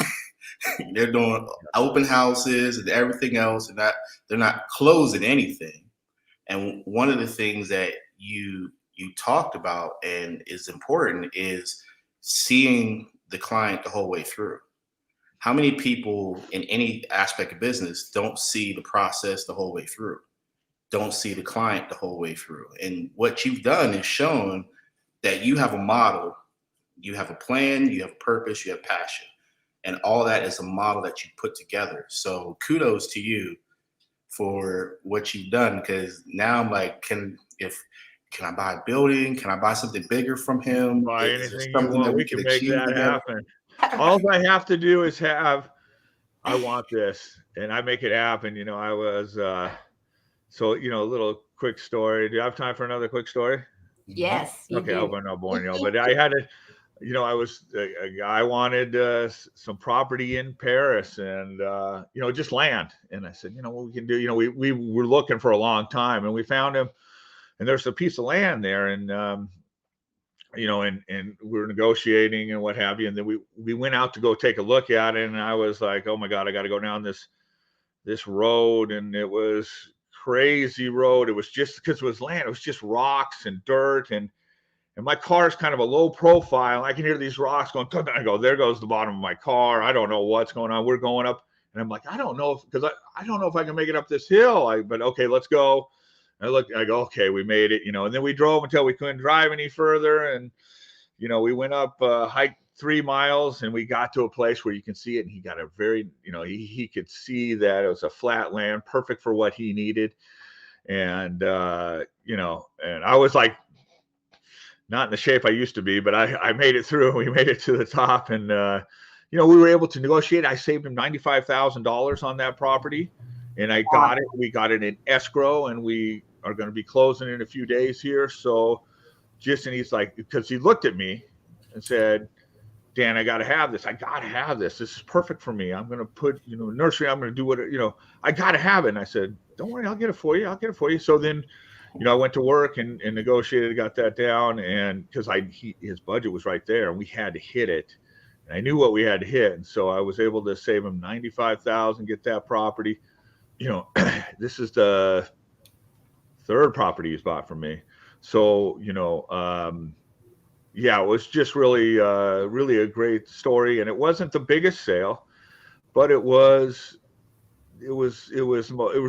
They're doing open houses and everything else, and they're not closing anything. And one of the things that you talked about and is important is seeing the client the whole way through. How many people in any aspect of business don't see the process the whole way through, don't see the client the whole way through? And what you've done is shown that you have a model, you have a plan, you have purpose, you have passion, and all that is a model that you put together. So kudos to you for what you've done, because now I'm like, can I buy a building? Can I buy something bigger from him? Buy anything you want. We can make that together? happen. All I have to do is I want this, and I make it happen. I was, so, a little quick story. Do you have time for another quick story? Yes. Okay, I hope I'm not boring y'all, but I had I was a guy wanted some property in Paris and, just land. And I said, what we can do, we were looking for a long time, and we found him, and there's a piece of land there. And, and we were negotiating and what have you. And then we went out to go take a look at it. And I was like, oh my God, I got to go down this road. And it was crazy road. It was just because it was land. It was just rocks and dirt. And my car is kind of a low profile. I can hear these rocks going, I go, there goes the bottom of my car. I don't know what's going on. We're going up. And I'm like, I don't know because I don't know if I can make it up this hill. But okay, let's go. I go, okay, we made it, and then we drove until we couldn't drive any further. And, we went up, hiked 3 miles, and we got to a place where you can see it. And he got a very, he could see that it was a flat land, perfect for what he needed. And, and I was like, not in the shape I used to be, but I made it through. We made it to the top, and, we were able to negotiate. I saved him $95,000 on that property, and I got it. We got it in escrow, and we are going to be closing in a few days here. So and he's like, because he looked at me and said, Dan, I got to have this. I got to have this. This is perfect for me. I'm going to put, nursery. I'm going to do what, I got to have it. And I said, don't worry, I'll get it for you. So then, I went to work and negotiated, got that down, and because his budget was right there, and we had to hit it, and I knew what we had to hit, and so I was able to save him $95,000, get that property. This is the third property he's bought from me, so yeah, it was just really really a great story, and it wasn't the biggest sale, but it was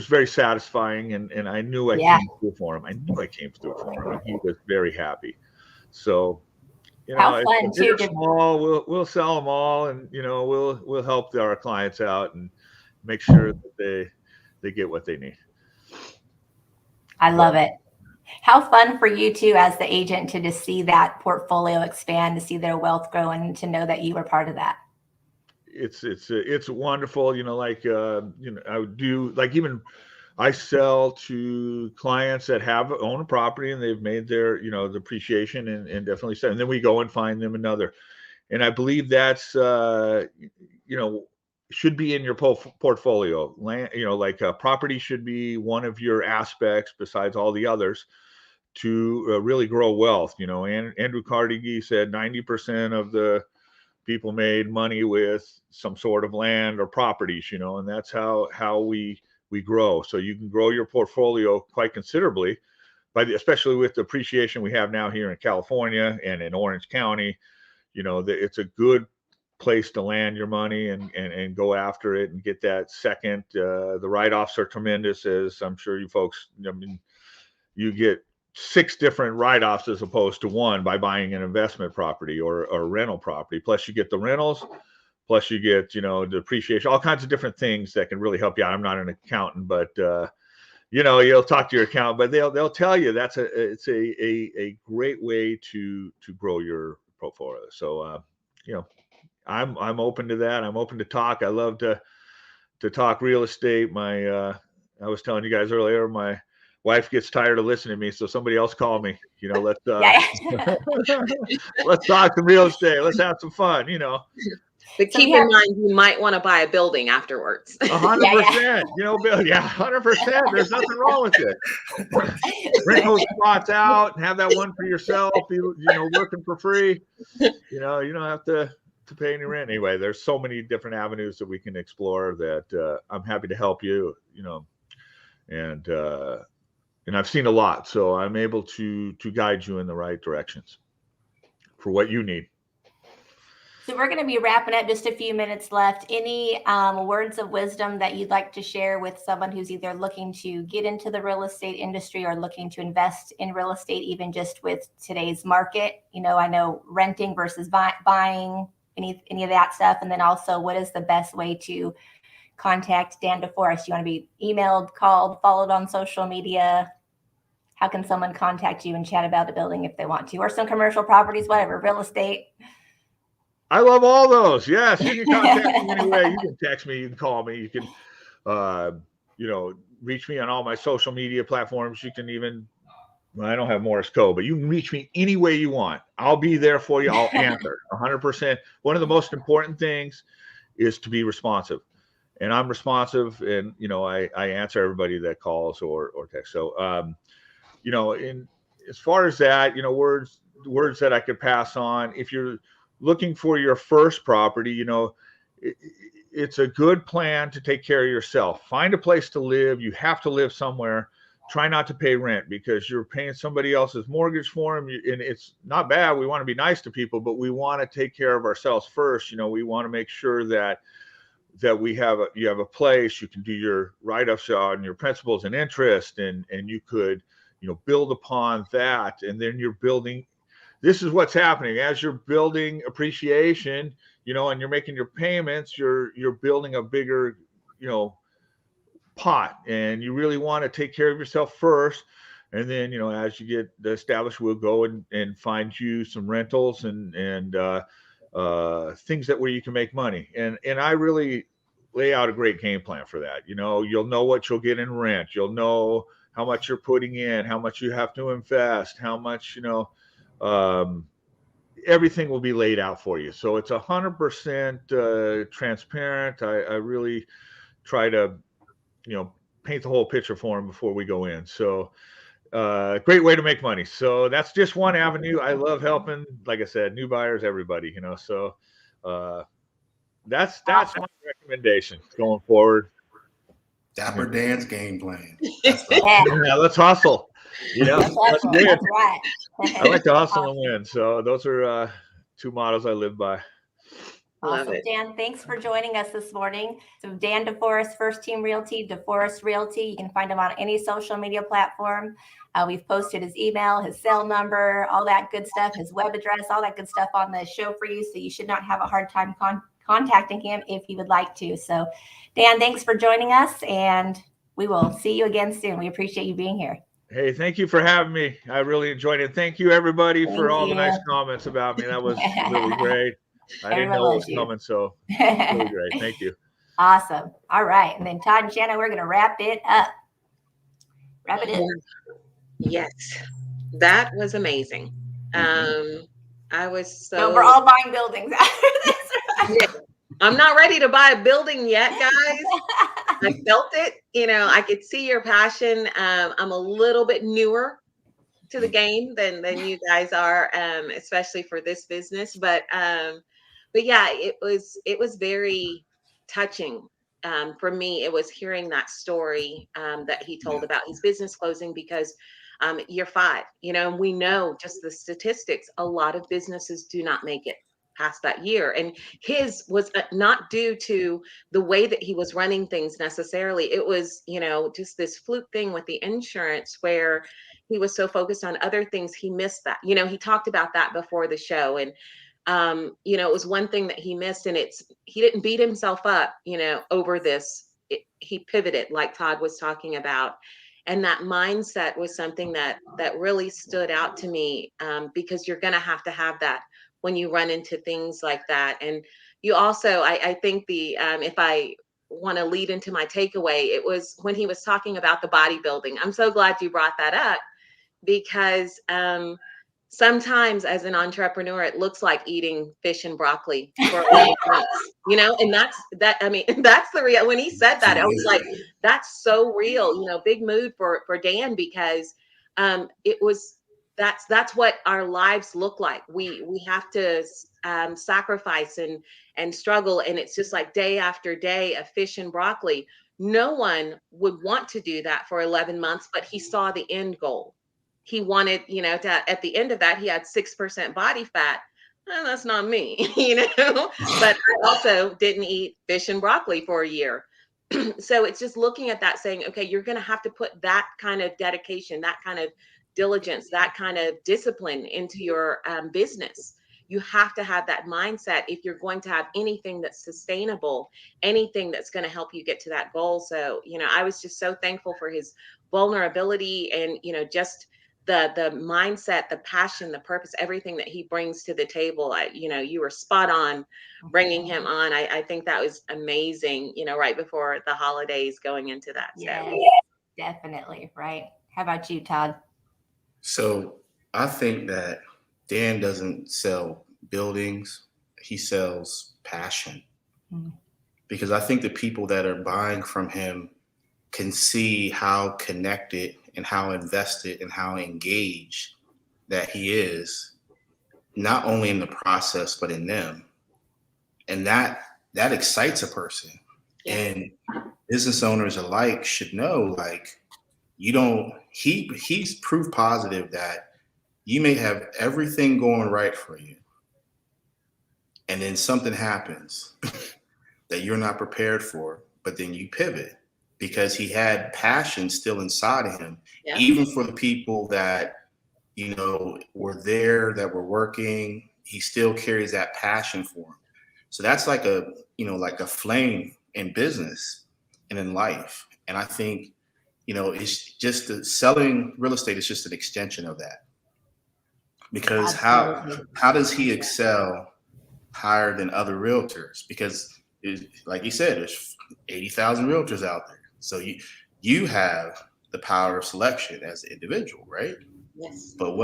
very satisfying, and I knew I Yeah. came through for him. I knew I came through for him, and he was very happy. So, How if fun they're too. small, we'll sell them all, and we'll help our clients out and make sure that they get what they need. I love it. How fun for you too, as the agent, to just see that portfolio expand, to see their wealth grow, and to know that you were part of that. It's wonderful. I would do, like, even I sell to clients that own a property and they've made their, the appreciation and definitely sell. And then we go and find them another. And I believe that's, should be in your portfolio. Land, property should be one of your aspects besides all the others to really grow wealth. And Andrew Carnegie said 90% of the people made money with some sort of land or properties, and that's how we grow. So you can grow your portfolio quite considerably, especially with the appreciation we have now here in California and in Orange County. It's a good place to land your money and go after it and get that second. The write-offs are tremendous, as I'm sure you folks, you get 6 different write-offs as opposed to 1 by buying an investment property or a rental property. Plus you get the rentals, plus you get, the appreciation, all kinds of different things that can really help you out. I'm not an accountant, but you'll talk to your accountant, but they'll tell you it's a great way to grow your portfolio. So I'm open to that. I'm open to talk. I love to talk real estate. I was telling you guys earlier, my wife gets tired of listening to me, so somebody else call me. Let's let's talk some real estate. Let's have some fun. But keep in mind, you might want to buy a building afterwards. 100%. Bill. Yeah, 100%. There's nothing wrong with it. Rent those spots out and have that one for yourself. Working for free. You don't have to pay any rent anyway. There's so many different avenues that we can explore that I'm happy to help you. And I've seen a lot, so I'm able to guide you in the right directions for what you need. So we're going to be wrapping up, just a few minutes left. Any words of wisdom that you'd like to share with someone who's either looking to get into the real estate industry or looking to invest in real estate, even just with today's market? I know renting versus buying, any of that stuff. And then also, what is the best way to contact Dan DeForest? You want to be emailed, called, followed on social media? How can someone contact you and chat about a building if they want to, or some commercial properties, whatever, real estate? I love all those. Yes, you can contact me anyway. You can text me, you can call me, you can reach me on all my social media platforms. You can even, I don't have Morse code, but you can reach me any way you want. I'll be there for you. I'll answer 100%. One of the most important things is to be responsive. And I'm responsive, and I answer everybody that calls or texts. So in as far as that, words that I could pass on, if you're looking for your first property, it's a good plan to take care of yourself. Find a place to live. You have to live somewhere. Try not to pay rent because you're paying somebody else's mortgage for them. And it's not bad. We want to be nice to people, but we want to take care of ourselves first. We want to make sure that you have a place you can do your write-ups on your principals and interest, and you could build upon that. And then you're building. This is what's happening as you're building appreciation, and you're making your payments. You're building a bigger, pot, and you really want to take care of yourself first. And then, as you get established, we'll go and find you some rentals and things where you can make money. And I really lay out a great game plan for that. You'll know what you'll get in rent. You'll know how much you're putting in, how much you have to invest, how much, everything will be laid out for you. So it's 100% transparent. I really try to, paint the whole picture for them before we go in. So great way to make money. So that's just one avenue. I love helping, like I said, new buyers, everybody, so that's my recommendation going forward. Dapper Dan's game plan. Yeah. Yeah, let's hustle. That's Let's win. That's right. I like to hustle and win. So those are two mottos I live by. Love Awesome, it. Dan. Thanks for joining us this morning. So Dan DeForest, First Team Realty, DeForest Realty. You can find him on any social media platform. We've posted his email, his cell number, all that good stuff, his web address, all that good stuff on the show for you. So you should not have a hard time contacting him if you would like to. So Dan, thanks for joining us, and we will see you again soon. We appreciate you being here. Hey, thank you for having me. I really enjoyed it. Thank you, everybody, for all the nice comments about me. That was really great. I didn't know it was coming, so really great. Thank you. Awesome. All right. And then Todd and Shanna, we're going to wrap it up. Wrap it in. Yes, that was amazing. I was so. We're all buying buildings after this. Yeah. I'm not ready to buy a building yet, guys. I felt it. I could see your passion. I'm a little bit newer to the game than you guys are, especially for this business. But yeah, it was very touching. For me, it was hearing that story that he told about his business closing because year 5, we know just the statistics. A lot of businesses do not make it past that year, and his was not due to the way that he was running things necessarily. It was just this fluke thing with the insurance where he was so focused on other things he missed that. He talked about that before the show, and it was one thing that he missed, and he didn't beat himself up over this. He pivoted, like Todd was talking about, and that mindset was something that really stood out to me, because you're going to have that when you run into things like that. And you also, I think if I want to lead into my takeaway, it was when he was talking about the bodybuilding. I'm so glad you brought that up, because sometimes as an entrepreneur, it looks like eating fish and broccoli for 8 months, and that's the real. When he said that, I was like, that's so real, big mood for Dan, because that's what our lives look like. We have to sacrifice and struggle, and it's just like day after day of fish and broccoli. No one would want to do that for 11 months, but he saw the end goal. He wanted, at the end of that, he had 6% body fat. That's not me, but I also didn't eat fish and broccoli for a year. So it's just looking at that saying, okay, you're going to have to put that kind of dedication, that kind of diligence, that kind of discipline into your business. You have to have that mindset if you're going to have anything that's sustainable, anything that's going to help you get to that goal. So, I was just so thankful for his vulnerability and, just the mindset, the passion, the purpose, everything that he brings to the table. You were spot on bringing him on. I think that was amazing, right before the holidays going into that. Yes, so. Definitely. Right. How about you, Todd? So I think that Dan doesn't sell buildings. He sells passion. Because I think the people that are buying from him can see how connected and how invested and how engaged that he is, not only in the process, but in them. And that excites a person. And business owners alike should know, he's proof positive that you may have everything going right for you, and then something happens that you're not prepared for, but then you pivot because he had passion still inside of him, even for the people that, were there, that were working. He still carries that passion for them. So that's like a flame in business and in life. And I think, it's just selling real estate is just an extension of that. Because how does he excel higher than other realtors? Because like you said, there's 80,000 realtors out there. So you have the power of selection as an individual, right? Yes. But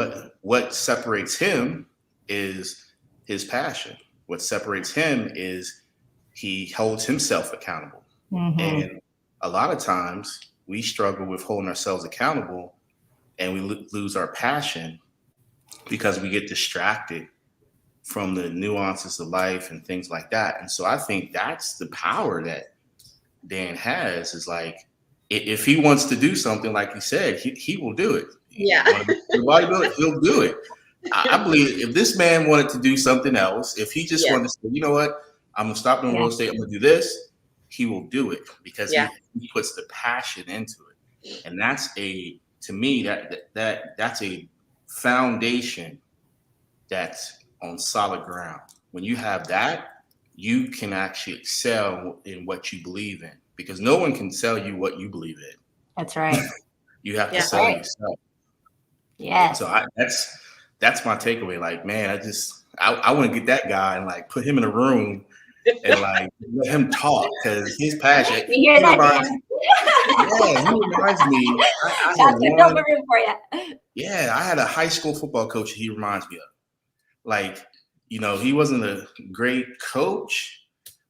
what separates him is his passion. What separates him is he holds himself accountable. And a lot of times we struggle with holding ourselves accountable and we lose our passion because we get distracted from the nuances of life and things like that. And so I think that's the power that Dan has, is like, if he wants to do something, like he said, he will do it. Yeah. Bodybuilder, he'll do it. I believe if this man wanted to do something else, if he just wanted to say, you know what, I'm gonna stop doing real estate, I'm gonna do this, he will do it, because he puts the passion into it. And that's to me, that's a foundation that's on solid ground. When you have that, you can actually excel in what you believe in, because no one can sell you what you believe in. That's right. You have to sell yourself. Yeah. So that's my takeaway. Like, man, I want to get that guy and like put him in a room and like let him talk, because his passion. You hear that, Dan? Yeah, he reminds me. That's an open room for you. Yeah, I had a high school football coach he reminds me of. Like, you know, he wasn't a great coach,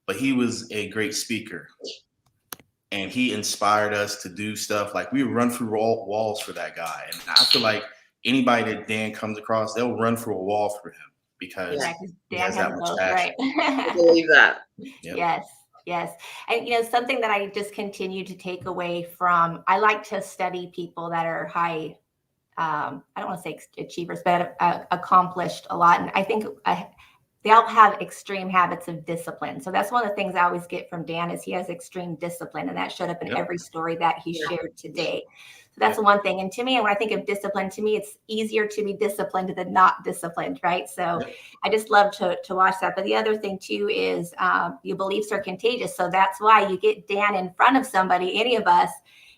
but he was a great speaker. And he inspired us to do stuff. Like, we would run through walls for that guy. And I feel like anybody that Dan comes across, they'll run through a wall for him, because he has that much passion. I believe that. Yep. Yes. And, you know, something that I just continue to take away from, I like to study people that are high, I don't want to say achievers, but accomplished a lot. And I think they all have extreme habits of discipline. So that's one of the things I always get from Dan, is he has extreme discipline, and that showed up in every story that he shared today. So that's the one thing. And to me, when I think of discipline, to me, it's easier to be disciplined than not disciplined, right? So I just love to watch that. But the other thing too is your beliefs are contagious. So that's why you get Dan in front of somebody, any of us,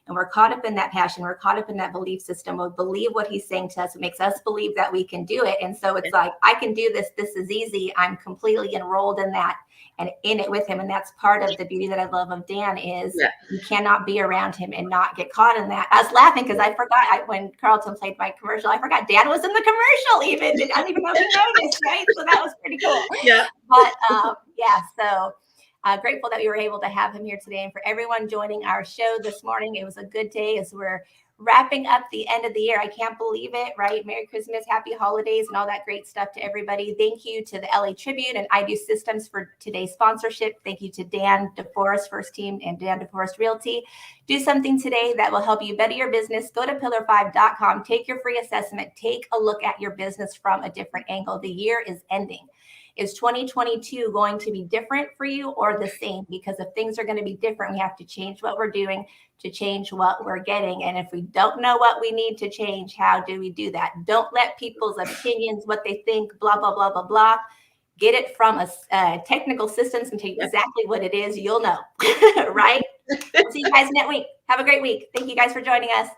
and we're caught up in that passion. We're caught up in that belief system. We believe what he's saying to us. It makes us believe that we can do it. And so it's like, I can do this. This is easy. I'm completely enrolled in that and in it with him. And that's part of the beauty that I love of Dan, is you cannot be around him and not get caught in that. I was laughing because I forgot when Carlton played my commercial, I forgot Dan was in the commercial even. I don't even know if he noticed, right? So that was pretty cool. Yeah. But so grateful that we were able to have him here today, and for everyone joining our show this morning. It was a good day as we're wrapping up the end of the year. I can't believe it, right? Merry Christmas, happy holidays, and all that great stuff to everybody. Thank you to the LA Tribune and I Do Systems for today's sponsorship. Thank you to Dan DeForest First Team and Dan DeForest Realty. Do something today that will help you better your business. Go to pillar5.com, take your free assessment, take a look at your business from a different angle. The year is ending. Is 2022 going to be different for you or the same? Because if things are going to be different, we have to change what we're doing to change what we're getting. And if we don't know what we need to change, how do we do that? Don't let people's opinions, what they think, blah, blah, blah, blah, blah. Get it from a technical systems and take exactly what it is. You'll know, right? See you guys next week. Have a great week. Thank you guys for joining us.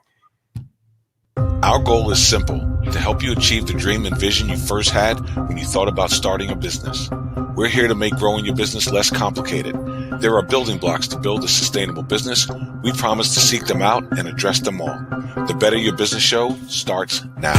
Our goal is simple: to help you achieve the dream and vision you first had when you thought about starting a business. We're here to make growing your business less complicated. There are building blocks to build a sustainable business. We promise to seek them out and address them all. The Better Your Business Show starts now.